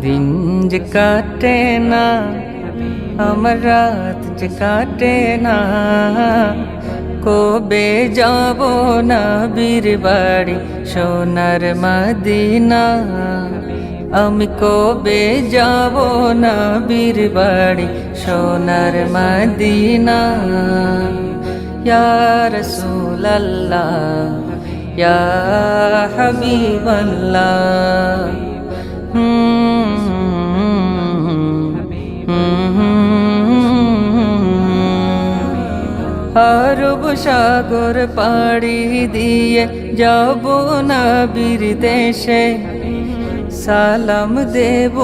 দিন যে কাটে না, আমার রাত যে কাটে না, কবে যাব নবীর বাড়ি সোনার মদিনা। আমি কবে যাব নবীর বাড়ি সোনার মদিনা। ইয়া রাসূলাল্লাহ, ইয়া হাবিবাল্লাহ। আরব সাগর পাড়ি দিয়ে যাব নবীর দেশে, সালাম দেব